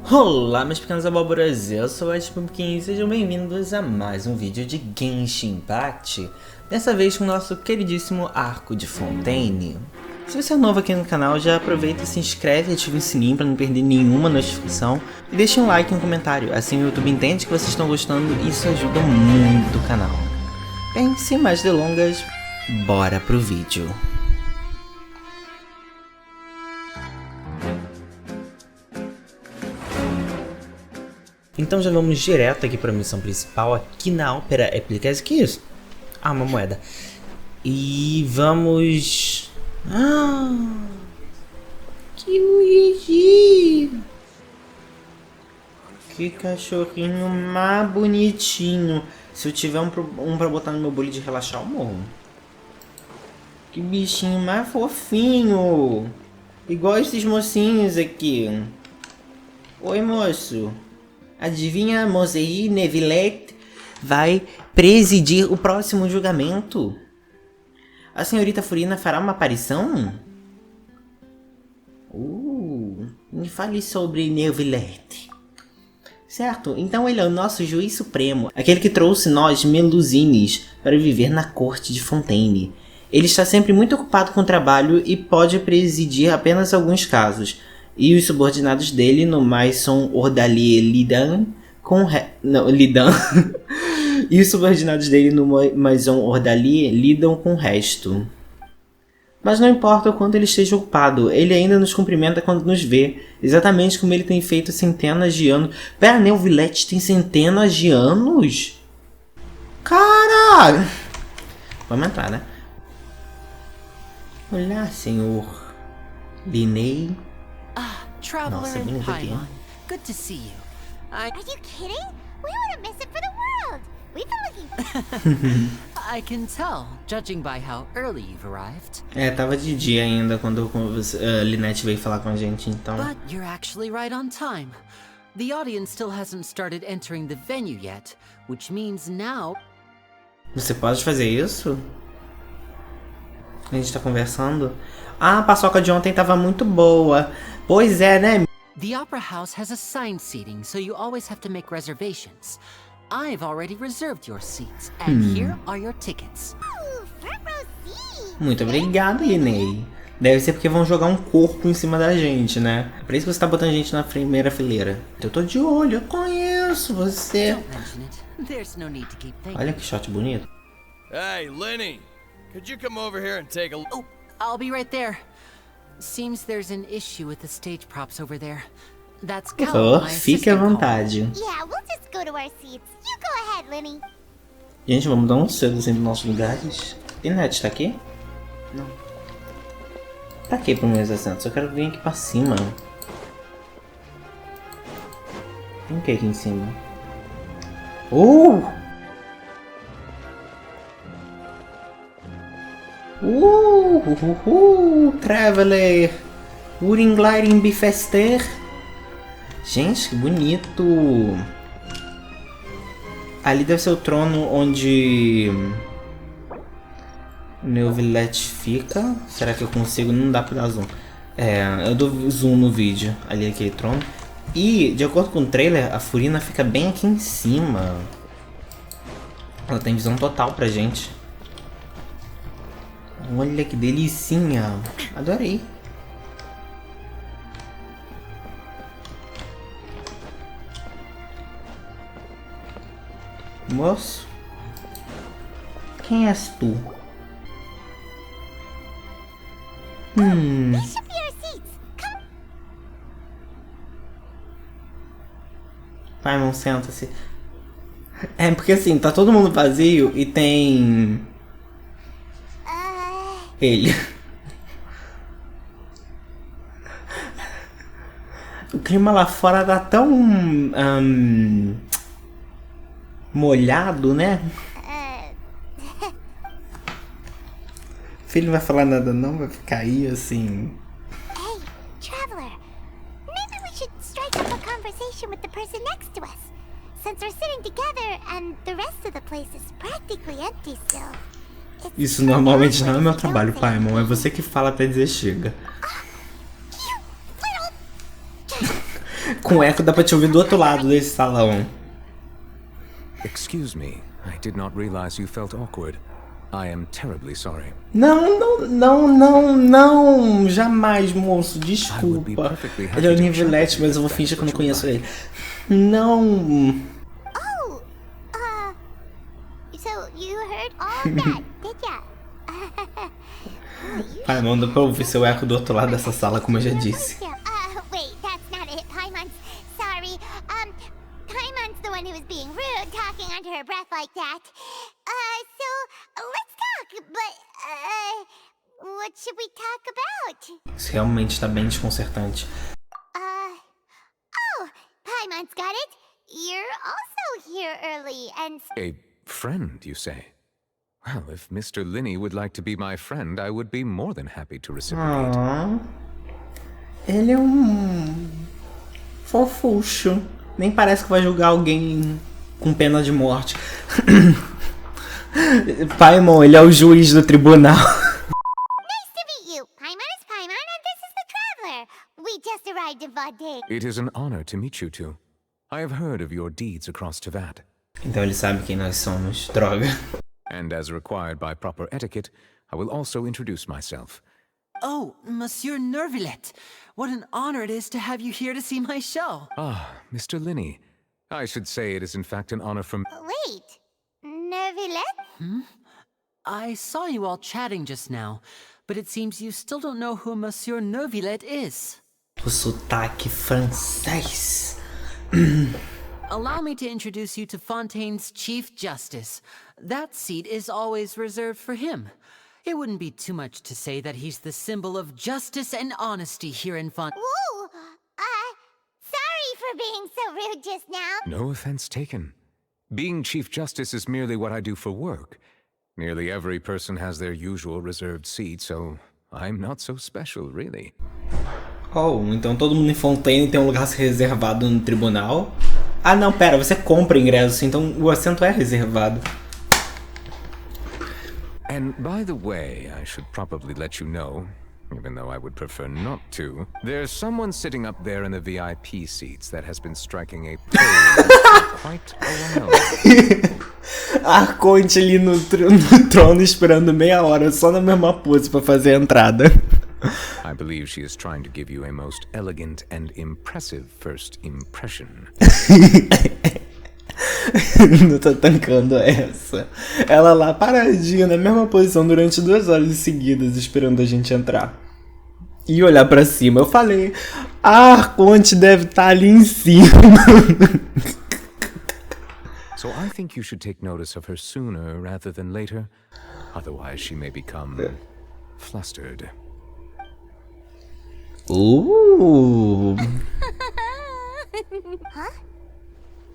Olá, meus pequenas abóboras, eu sou a Pequenas e sejam bem-vindos a mais um vídeo de Genshin Impact. Dessa vez com o nosso queridíssimo arco de Fontaine. Se você é novo aqui no canal, já aproveita e se inscreve e ativa o sininho para não perder nenhuma notificação. E deixa um like e um comentário, assim o YouTube entende que vocês estão gostando e isso ajuda muito o canal. Bem, sem mais delongas, bora pro vídeo. Então já vamos direto aqui para a missão principal, aqui na ópera EP3. Que isso? Ah, uma moeda. E vamos... que bonitinho! Que cachorrinho mais bonitinho. Se eu tiver um pra botar no meu bolo de relaxar, eu morro. Que bichinho mais fofinho. Igual esses mocinhos aqui. Oi, moço. Adivinha, Moseí Lynetty vai presidir o próximo julgamento? A senhorita Furina fará uma aparição? Me fale sobre Lynetty. Certo, então ele é o nosso juiz supremo, aquele que trouxe nós, Melusines, para viver na corte de Fontaine. Ele está sempre muito ocupado com o trabalho e pode presidir apenas alguns casos. E os subordinados dele no mais são Ordalier lidam com lidam. E os subordinados dele no Maison Ordalier lidam com o resto. Mas não importa o quanto ele esteja ocupado, ele ainda nos cumprimenta quando nos vê, exatamente como ele tem feito centenas de anos. Pera, né? O Lynetty tem centenas de anos? Caralho! Vamos entrar, né? Olá, senhor Lyney. Traveler in Paimon. Good to see you. Are you kidding? We wouldn't miss it for the world. We've been looking. I can tell, judging by how early you've arrived. Tava de dia ainda quando Lynetty veio falar com a gente, então. But you're actually right on time. The audience still hasn't started entering the venue yet, which means now. Você pode fazer isso? A gente tá conversando. Ah, a paçoca de ontem tava muito boa. Pois é, né? The opera house has assigned seating, so you always have to make reservations. I've already reserved your seats, and here are your tickets. Front row seat. Muito obrigado, Lyney. Deve ser porque vão jogar um corpo em cima da gente, né? É por isso que você tá botando a gente na primeira fileira. Eu tô de olho, eu conheço você. Don't mention it. There's no need to keep thinking. Olha que shot bonito. Hey, Lyney, could you come over here and take a Oh, I'll be right there. Seems there's an issue with the stage props over there. That's Por Cal, favor, my fique à assistant vontade. Yeah, we'll just go to our seats. You go ahead, Lyney. Gente, vamos dar um cedo assim nos nossos lugares. Lynetty tá aqui? Não. Pra que para meus assentos? Eu quero vir aqui pra cima. Tem o que aqui em cima? Traveler! Uringleiring Bifester! Gente, que bonito! Ali deve ser o trono onde o meu Lynetty fica. Será que eu consigo? Não dá pra dar zoom. Eu dou zoom no vídeo. Ali aquele trono. E, de acordo com o trailer, a Furina fica bem aqui em cima. Ela tem visão total pra gente. Olha que delicinha. Adorei. Moço, quem és tu? These should be our seats. Come. Paimon, senta-se. É porque assim, tá todo mundo vazio e tem ele. O clima lá fora tá tão molhado, né? Filho não vai falar nada não, vai ficar aí assim. Hey, traveler. Maybe we should strike up a conversation with the person next to us. Since we're sitting together and the rest of the place is practically empty still. Isso normalmente não é meu trabalho, Paimon. É você que fala até dizer chega. Com eco dá pra te ouvir do outro lado desse salão. Excuse me, I did not realize you felt awkward. I am terribly sorry. Não, jamais, moço, desculpa. Ele é o Nivellette, mas eu vou fingir que eu não conheço ele. Não. Oh, so you heard all that, did ya? Pai, não dá pra ouvir seu eco do outro lado dessa sala, como eu já disse. Wait, that's not it, Paimon's sorry. Paimon's the one who was being rude, talking under her breath like that. So, let's talk, but, what should we talk about? Isso realmente tá bem desconcertante. Oh, Paimon's got it. You're also here early, and... A friend, you say? Well, if Mr. Lyney would like to be my friend, I would be more than happy to reciprocate. Ele é fofucho. Nem parece que vai julgar alguém com pena de morte. Paimon, ele é o juiz do tribunal. Nice to meet you. Paimon is Paimon, and this is the Traveler. We just arrived in Fontaine. It is an honor to meet you two. I have heard of your deeds across Teyvat. Então ele sabe quem nós somos. Droga. And as required by proper etiquette, I will also introduce myself. Oh, Monsieur Nervillet. What an honor it is to have you here to see my show. Ah, Mr. Lyney. I should say it is in fact an honor from... Wait, Nervillet? I saw you all chatting just now, but it seems you still don't know who Monsieur Nervillet is. O sotaque francês. Allow me to introduce you to Fontaine's Chief Justice. That seat is always reserved for him. It wouldn't be too much to say that he's the symbol of justice and honesty here in Fontaine. Whoa, sorry for being so rude just now. No offense taken. Being Chief Justice is merely what I do for work. Nearly every person has their usual reserved seat, so I'm not so special, really. Oh, então todo mundo em Fontaine tem um lugar reservado no tribunal? Ah, não, pera, você compra ingresso, então o assento é reservado. And by the way, I should probably let you know, even though I would prefer not to, there's someone sitting up there in the VIP seats that has been striking a pose for quite a while. A Conte ali no trono esperando meia hora só na mesma pose pra fazer a entrada. I believe she is trying to give you a most elegant and impressive first impression. Não tô tancando essa. Ela lá paradinha na mesma posição durante 2 horas seguidas esperando a gente entrar. E olhar pra cima. Eu falei, a Arconte deve estar ali em cima. So I think you should take notice of her sooner rather than later. Otherwise she may become flustered. Huh?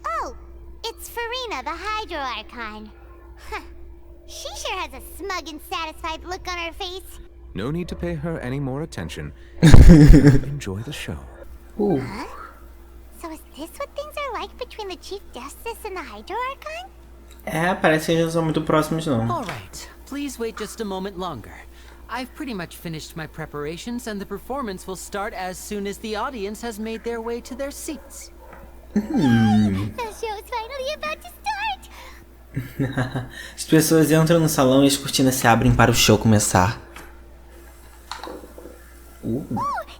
Oh, it's Farina, the Hydro Archon. Huh. She sure has a smug and satisfied look on her face. No need to pay her any more attention. Enjoy the show. Huh? So is this what things are like between the Chief Justice and the Hydro Archon? É, parece que eles não são muito próximos, não. All right, please wait just a moment longer. I've pretty much finished my preparations and the performance will start as soon as the audience has made their way to their seats. The show is finally about to start! As pessoas entram no salão e as cortinas se abrem para o show começar. Oh,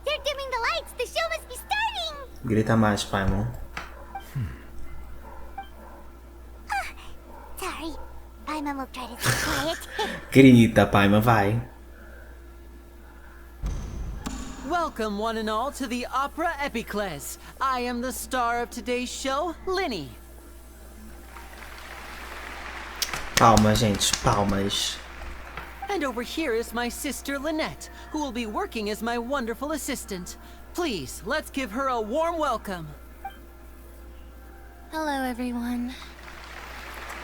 they're dimming the lights! The show must be starting! Grita mais, Paimon. Sorry. Paimon will try to stay quiet. Grita, Paimon, vai. Welcome one and all to the Opera EP3. I am the star of today's show, Lyney. Palmas, gente, palmas. And over here is my sister Lynetty, who will be working as my wonderful assistant. Please, let's give her a warm welcome. Hello, everyone.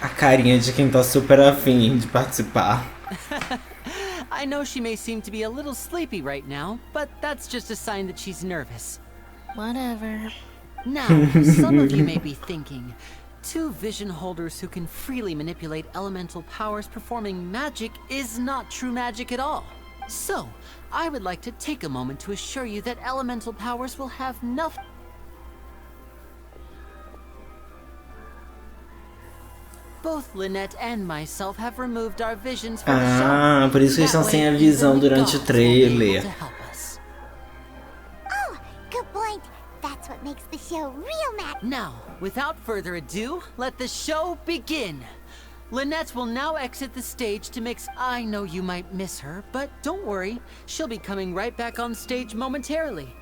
A carinha de quem tá super afim de participar. I know she may seem to be a little sleepy right now, but that's just a sign that she's nervous. Whatever. Now, some of you may be thinking, 2 vision holders who can freely manipulate elemental powers performing magic is not true magic at all. So, I would like to take a moment to assure you that elemental powers will have nothing... Both Lynette and myself have removed our visions from the show. Por isso que eles estão sem a visão durante o trailer. Oh, good point. That's what makes the show real magic. Now, without further ado, let the show begin. Lynette will now exit the stage to mix. I know you might miss her, but don't worry. She'll be coming right back on stage momentarily.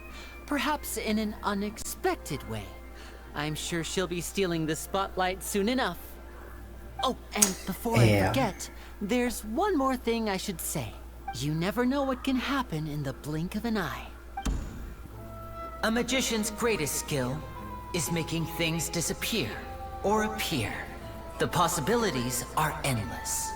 Perhaps in an unexpected way. I'm sure she'll be stealing the spotlight soon enough. Oh, and before I forget, there's one more thing I should say. You never know what can happen in the blink of an eye. A magician's greatest skill is making things disappear or appear. The possibilities are endless.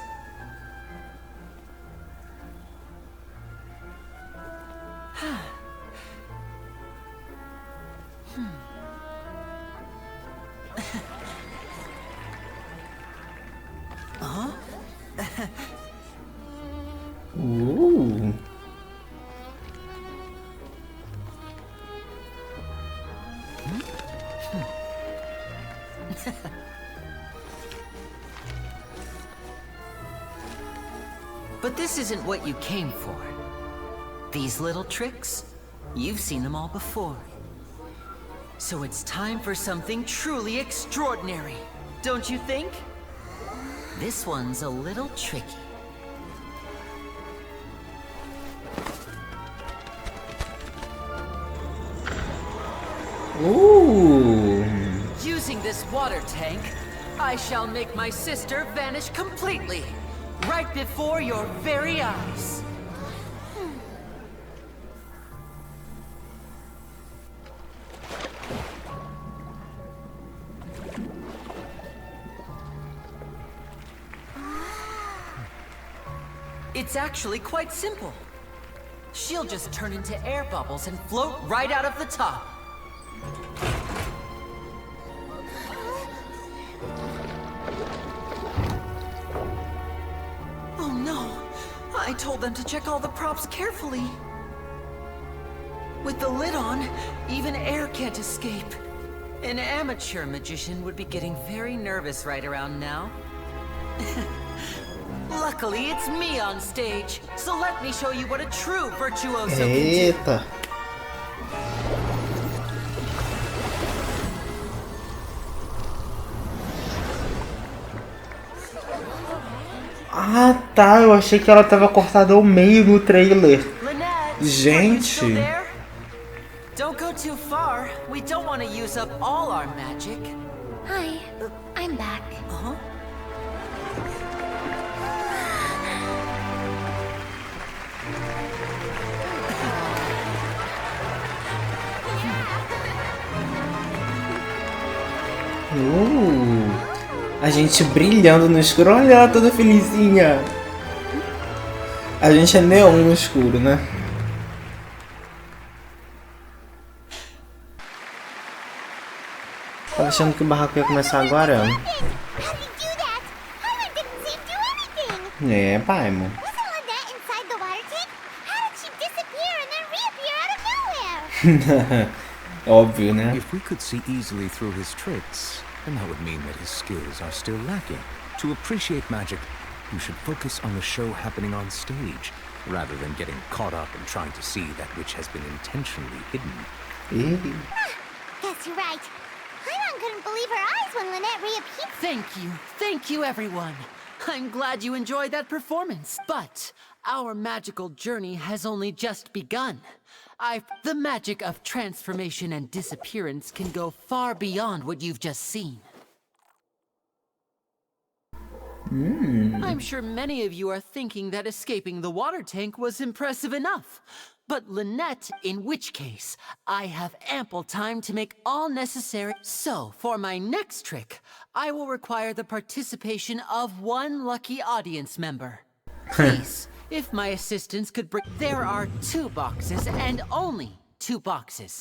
Ooh. But this isn't what you came for. These little tricks, you've seen them all before. So it's time for something truly extraordinary, don't you think? This one's a little tricky. Ooh. Using this water tank, I shall make my sister vanish completely. Right before your very eyes. It's actually quite simple. She'll just turn into air bubbles and float right out of the top. Oh no! I told them to check all the props carefully. With the lid on, even air can't escape. An amateur magician would be getting very nervous right around now. Luckily, it's me on stage, so let me show you what a true virtuoso can do. Eita. Ah, tá. Eu achei que ela tava cortada ao meio no trailer. Lynette, Gente. are you still there? Don't go too far. We don't want to use up all our magic. Hi, I'm back. Uh-huh. A gente brilhando no escuro. Olha ela toda felizinha. A gente é neon no escuro, né? Tá achando que o barraco ia começar agora? É, pai, mano. Óbvio, né? If we could see easily through his tricks, then that would mean that his skills are still lacking. To appreciate magic, you should focus on the show happening on stage, rather than getting caught up in trying to see that which has been intentionally hidden. Guess you're right. Paimon couldn't believe her eyes when Lynette reappeared. Thank you everyone. I'm glad you enjoyed that performance. But our magical journey has only just begun. The magic of transformation and disappearance can go far beyond what you've just seen. I'm sure many of you are thinking that escaping the water tank was impressive enough. But Lynette, in which case, I have ample time to make all necessary. So, for my next trick, I will require the participation of one lucky audience member. Please, if my assistants could bring... There are 2 boxes, and only 2 boxes.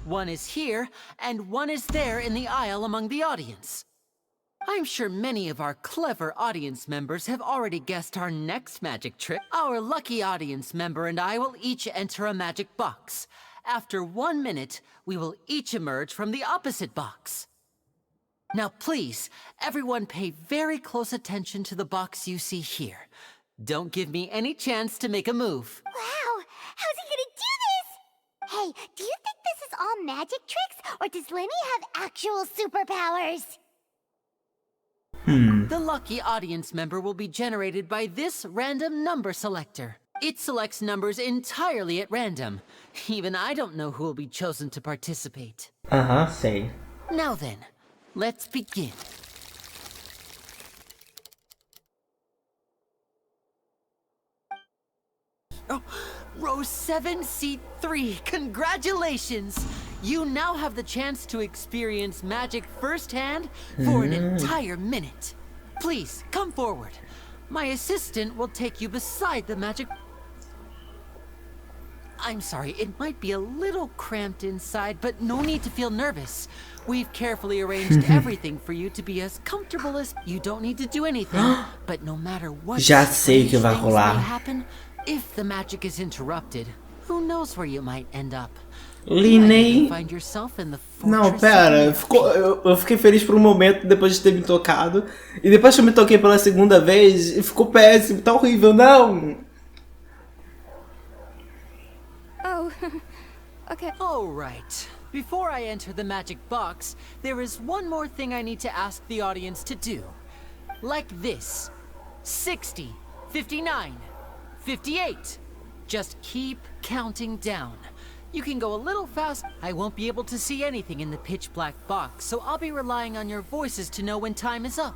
One is here, and one is there in the aisle among the audience. I'm sure many of our clever audience members have already guessed our next magic trick. Our lucky audience member and I will each enter a magic box. After 1 minute, we will each emerge from the opposite box. Now please, everyone pay very close attention to the box you see here. Don't give me any chance to make a move. Wow, how's he gonna do this? Hey, do you think this is all magic tricks, or does Lyney have actual superpowers? The lucky audience member will be generated by this random number selector. It selects numbers entirely at random. Even I don't know who will be chosen to participate. Sei. Now then, let's begin. Oh, row 7, seat 3. Congratulations! You now have the chance to experience magic firsthand for an entire minute. Please, come forward. My assistant will take you beside the magic... I'm sorry, it might be a little cramped inside, but no need to feel nervous. We've carefully arranged everything for you to be as comfortable as... You don't need to do anything, but no matter what Já sei o que vai things rolar. may happen, if the magic is interrupted, who knows where you might end up. Lyney. Find yourself in the Não, fortress pera. of- Eu fiquei feliz por um momento depois de ter me tocado. E depois que eu me toquei pela segunda vez, ficou péssimo. Tá horrível, não. Oh, okay. All right. Before I enter the magic box, there is one more thing I need to ask the audience to do. Like this. 60, 59, 58. Just keep counting down. You can go a little fast. I won't be able to see anything in the pitch black box, so I'll be relying on your voices to know when time is up.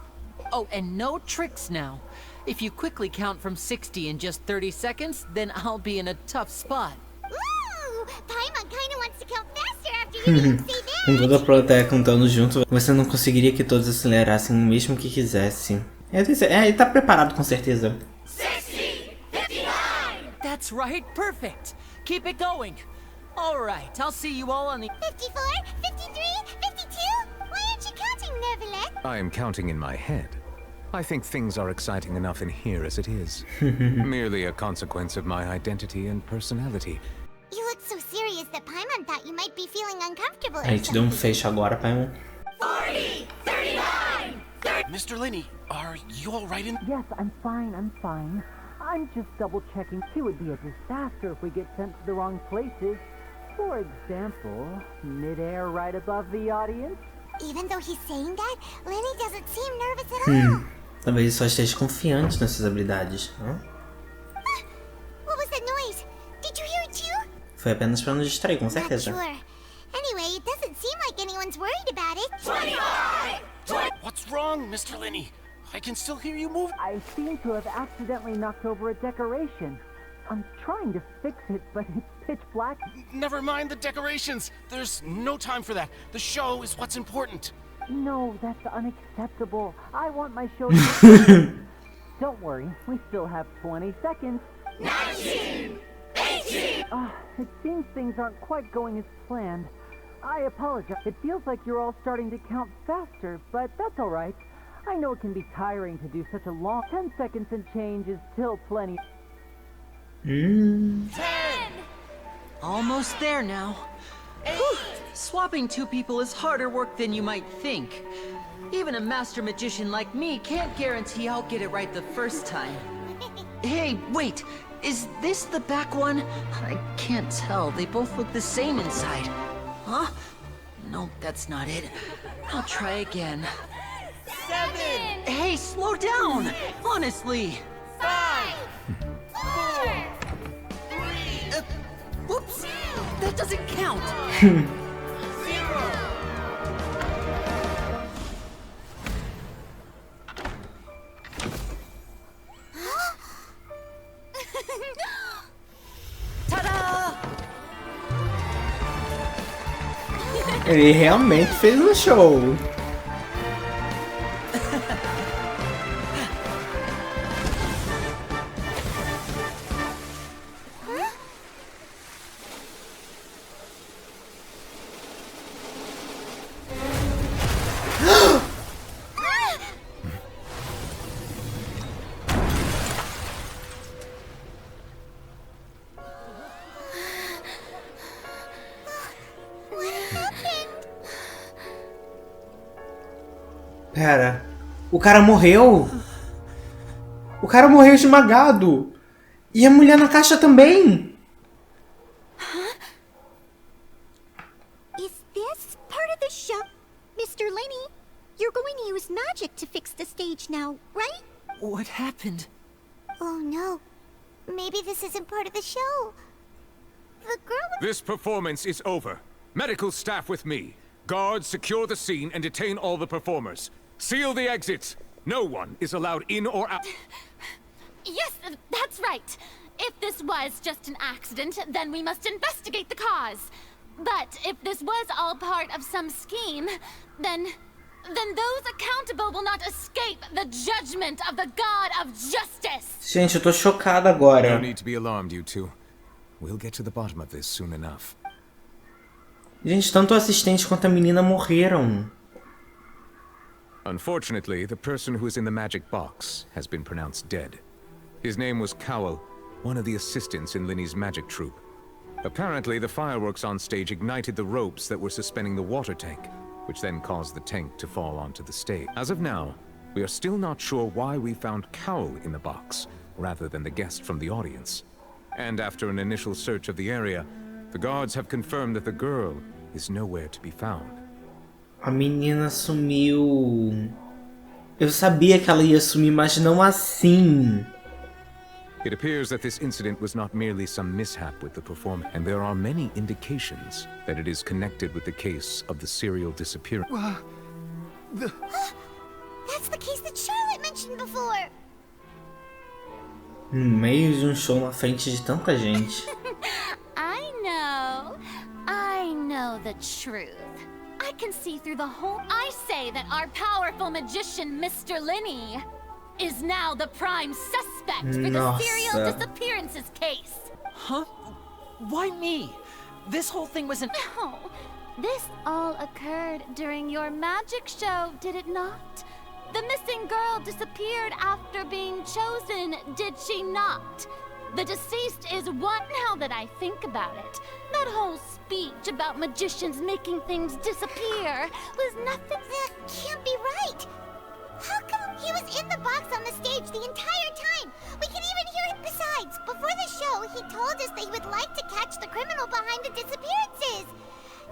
Oh, and no tricks now. If you quickly count from 60 in just 30 seconds, then I'll be in a tough spot. Ooh, Paimon kinda wants to count faster after you didn't say that. Com toda a plateia cantando junto, você não conseguiria que todos acelerassem mesmo que quisesse. Ele tá preparado com certeza. 60, 59. That's right, perfect. Keep it going. All right, I'll see you all on the... 54, 53, 52? Why aren't you counting, Neuvillette? I am counting in my head. I think things are exciting enough in here as it is. Merely a consequence of my identity and personality. You look so serious that Paimon thought you might be feeling uncomfortable or Aí te deu um something. fecho agora, Paimon. 40, 39, 30... Mr. Lyney, are you all right in... Yes, I'm fine. I'm just double checking. It would be a disaster if we get sent to the wrong places. For example, midair right above the audience. Even though he's saying that, Lyney doesn't seem nervous at all. Talvez ele só esteja confiante nessas habilidades. Hã? What was that noise? Did you hear it too? Foi apenas pra nos distrair, com Not certeza. sure. Anyway, it doesn't seem like anyone's worried about it. 25! What's wrong, Mr. Lyney? I can still hear you move. I seem to have accidentally knocked over a decoration. I'm trying to fix it, but it's pitch black. Never mind the decorations. There's no time for that. The show is what's important. No, that's unacceptable. I want my show to... Don't worry, we still have 20 seconds. 19! 18! It seems things aren't quite going as planned. I apologize. It feels like you're all starting to count faster, but that's all right. I know it can be tiring to do such a long... 10 seconds and change is still plenty. 10! Almost there now. 8! Swapping two people is harder work than you might think. Even a master magician like me can't guarantee I'll get it right the first time. Hey, wait! Is this the back one? I can't tell. They both look the same inside. Huh? No, that's not it. I'll try again. 7! Hey, slow down! Honestly! 5! 4! 3! Whoops! That doesn't count! 0! Ta-da! Ele realmente fez um show. What happened? Pera. O cara morreu? O cara morreu esmagado. E a mulher na caixa também. Is this part of the show? Mr. Lyney, you're going to use magic to fix the stage now, right? What happened? Oh no. Maybe this isn't part of the show. The girl with... This performance is over. Medical staff with me. Guards, secure the scene and detain all the performers. Seal the exits. No one is allowed in or out. Yes, that's right. If this was just an accident, then we must investigate the cause. But if this was all part of some scheme, then those accountable will not escape the judgment of the God of Justice. Gente, eu tô chocada agora. No need to be alarmed, you two. We'll get to the bottom of this soon enough. Gente, tanto o assistente quanto a menina morreram. Unfortunately, the person who is in the magic box has been pronounced dead. His name was Cowell, one of the assistants in Lyney's magic troupe. Apparently, the fireworks on stage ignited the ropes that were suspending the water tank, which then caused the tank to fall onto the stage. As of now, we are still not sure why we found Cowell in the box, rather than the guest from the audience. And after an initial search of the area, the guards have confirmed that the girl is nowhere to be found. A menina sumiu. Eu sabia que ela ia sumir, mas não assim. It appears that this incident was not merely some mishap with the performance, and there are many indications that it is connected with the case of the serial disappearance. That's the case that Charlotte mentioned before. No meio de show na frente de tanta gente. I know the truth. I can see through the whole... I say that our powerful magician, Mr. Lyney, is now the prime suspect for the serial disappearances case. Huh? Why me? This whole thing was No, this all occurred during your magic show, did it not? The missing girl disappeared after being chosen, did she not? The deceased is one. Now that I think about it, that whole speech about magicians making things disappear was nothing. That can't be right. How come he was in the box on the stage the entire time? We can even hear him. Besides, before the show, he told us that he would like to catch the criminal behind the disappearances.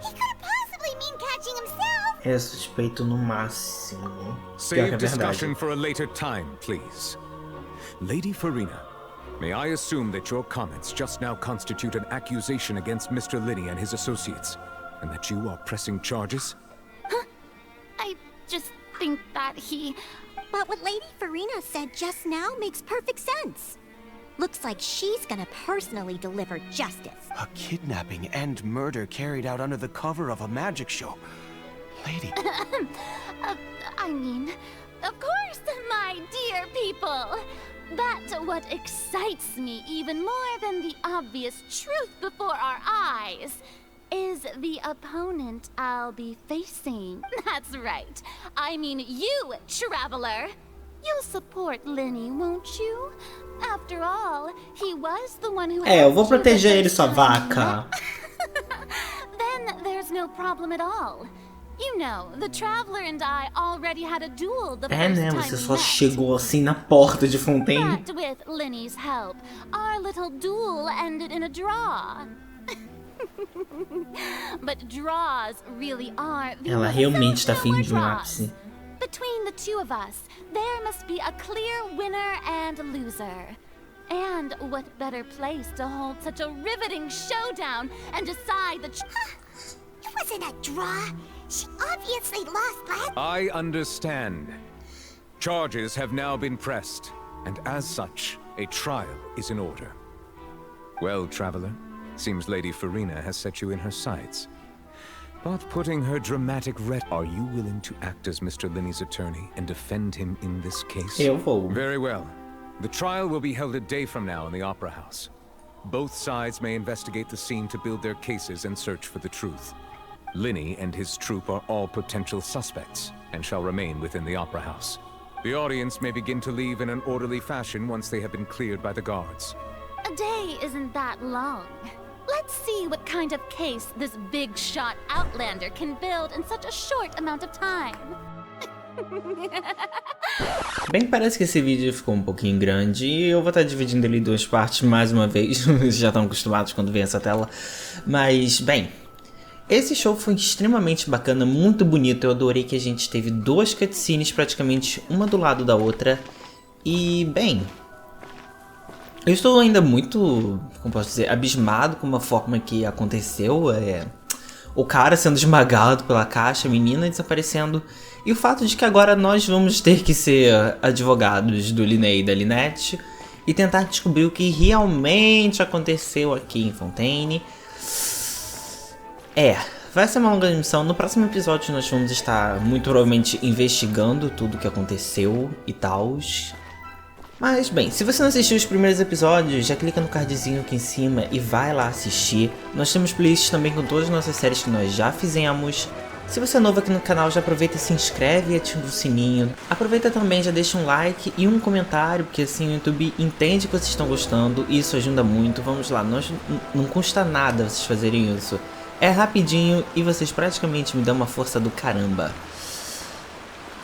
He couldn't possibly mean catching himself. É suspeito no máximo. Save discussion for a later time, please. Lady Farina, may I assume that your comments just now constitute an accusation against Mr. Lyney and his associates, and that you are pressing charges? Huh? I just think that he... But what Lady Farina said just now makes perfect sense. Looks like she's gonna personally deliver justice. A kidnapping and murder carried out under the cover of a magic show. Lady... I mean, of course, my dear people. But what excites me even more than the obvious truth before our eyes is the opponent I'll be facing. That's right. I mean you, traveler. You'll support Lyney, won't you? After all, he was the one who... eu vou proteger ele, sua vaca. Then there's no problem at all. You know, the traveler and I already had a duel the first time você só we met. chegou assim na porta de Fontaine. But with Lyney's help, our little duel ended in a draw. But draws really are the Ela realmente tá fim de draws. ápice. Between the two of us, there must be a clear winner and loser. And what better place to hold such a riveting showdown and decide the... It wasn't a draw. She obviously lost last... I understand. Charges have now been pressed, and as such, a trial is in order. Well, traveler, seems Lady Farina has set you in her sights. But putting her dramatic are you willing to act as Mr. Lyney's attorney and defend him in this case? Eu vou. Very well. The trial will be held a day from now in the Opera House. Both sides may investigate the scene to build their cases and search for the truth. Lyney and his troupe are all potential suspects and shall remain within the Opera House. The audience may begin to leave in an orderly fashion once they have been cleared by the guards. A day isn't that long. Let's see what kind of case this big-shot outlander can build in such a short amount of time. Bem, parece que esse vídeo ficou um pouquinho grande e eu vou estar dividindo ele em duas partes mais uma vez. Vocês já estão acostumados quando vem essa tela. Mas, bem, esse show foi extremamente bacana, muito bonito. Eu adorei que a gente teve duas cutscenes praticamente uma do lado da outra. E, bem, eu estou ainda muito, como posso dizer, abismado com a forma que aconteceu. O cara sendo esmagado pela caixa, a menina desaparecendo. E o fato de que agora nós vamos ter que ser advogados do Lyney e da Lynetty e tentar descobrir o que realmente aconteceu aqui em Fontaine. Vai ser uma longa missão. No próximo episódio nós vamos estar muito provavelmente investigando tudo o que aconteceu e tal. Mas bem, se você não assistiu os primeiros episódios, já clica no cardzinho aqui em cima e vai lá assistir. Nós temos playlists também com todas as nossas séries que nós já fizemos. Se você é novo aqui no canal, já aproveita e se inscreve e ativa o sininho. Aproveita também, já deixa um like e um comentário, porque assim o YouTube entende que vocês estão gostando e isso ajuda muito. Vamos lá, não custa nada vocês fazerem isso. É rapidinho e vocês praticamente me dão uma força do caramba.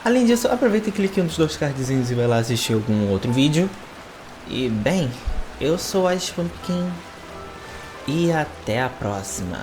Além disso, aproveita e clique nos dois cardzinhos e vai lá assistir algum outro vídeo. E bem, eu sou a Pumpkin e até a próxima.